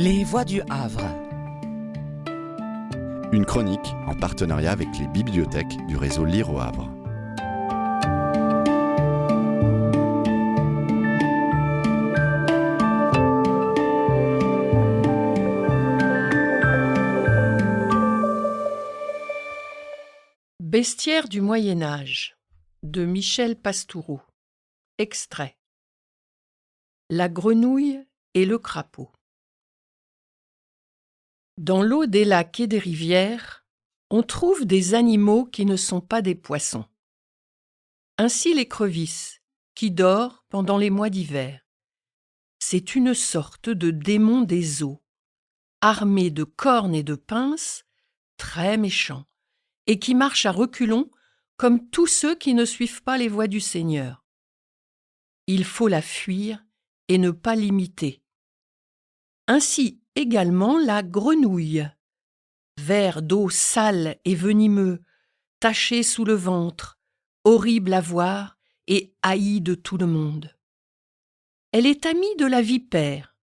Les Voix du Havre. Une chronique en partenariat avec les bibliothèques du réseau Lire au Havre. Bestiaire du Moyen Âge de Michel Pastoureau. Extrait. La grenouille et le crapaud. Dans l'eau des lacs et des rivières, on trouve des animaux qui ne sont pas des poissons. Ainsi l'écrevisse, qui dort pendant les mois d'hiver. C'est une sorte de démon des eaux, armé de cornes et de pinces, très méchant, et qui marche à reculons comme tous ceux qui ne suivent pas les voies du Seigneur. Il faut la fuir et ne pas l'imiter. Ainsi également la grenouille, ver d'eau sale et venimeux, taché sous le ventre, horrible à voir et haï de tout le monde. Elle est amie de la vipère,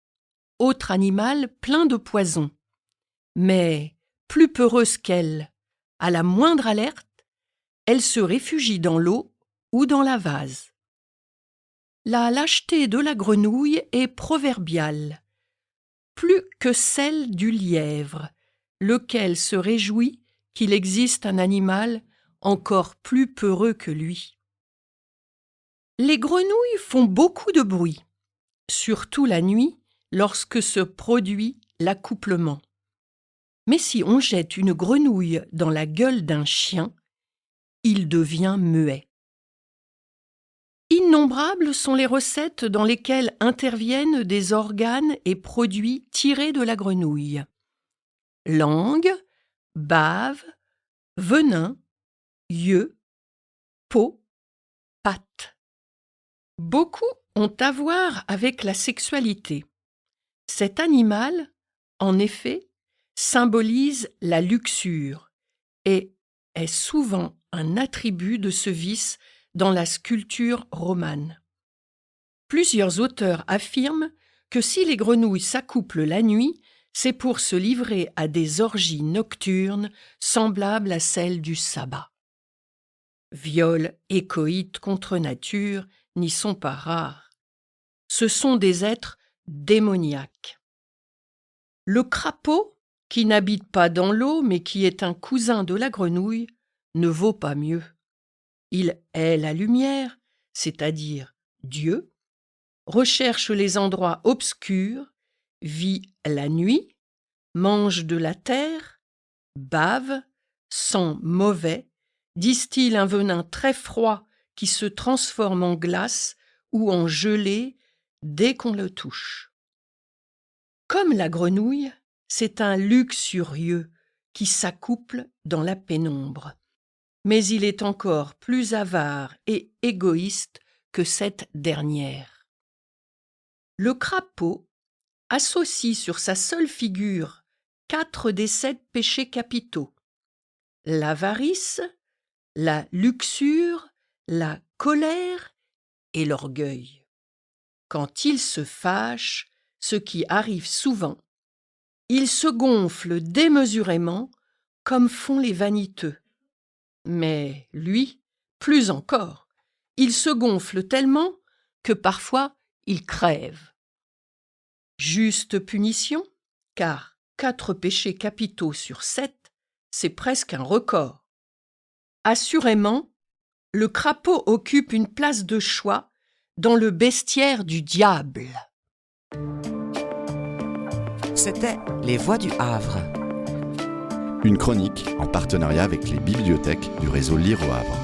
autre animal plein de poison, mais plus peureuse qu'elle, à la moindre alerte, elle se réfugie dans l'eau ou dans la vase. La lâcheté de la grenouille est proverbiale, plus que celle du lièvre, lequel se réjouit qu'il existe un animal encore plus peureux que lui. Les grenouilles font beaucoup de bruit, surtout la nuit lorsque se produit l'accouplement. Mais si on jette une grenouille dans la gueule d'un chien, il devient muet. Innombrables sont les recettes dans lesquelles interviennent des organes et produits tirés de la grenouille. Langue, bave, venin, yeux, peau, pattes. Beaucoup ont à voir avec la sexualité. Cet animal, en effet, symbolise la luxure et est souvent un attribut de ce vice dans la sculpture romane. Plusieurs auteurs affirment que si les grenouilles s'accouplent la nuit, c'est pour se livrer à des orgies nocturnes semblables à celles du sabbat. Viols et coïts contre nature n'y sont pas rares. Ce sont des êtres démoniaques. Le crapaud, qui n'habite pas dans l'eau mais qui est un cousin de la grenouille, ne vaut pas mieux. Il hait la lumière, c'est-à-dire Dieu, recherche les endroits obscurs, vit la nuit, mange de la terre, bave, sent mauvais, distille un venin très froid qui se transforme en glace ou en gelée dès qu'on le touche. Comme la grenouille, c'est un luxurieux qui s'accouple dans la pénombre. Mais il est encore plus avare et égoïste que cette dernière. Le crapaud associe sur sa seule figure 4 des 7 péchés capitaux: l'avarice, la luxure, la colère et l'orgueil. Quand il se fâche, ce qui arrive souvent, il se gonfle démesurément comme font les vaniteux. Mais lui, plus encore, il se gonfle tellement que parfois il crève. Juste punition, car 4 péchés capitaux sur 7, c'est presque un record. Assurément, le crapaud occupe une place de choix dans le bestiaire du diable. C'était Les Voix du Havre. Une chronique en partenariat avec les bibliothèques du réseau Lire au Havre.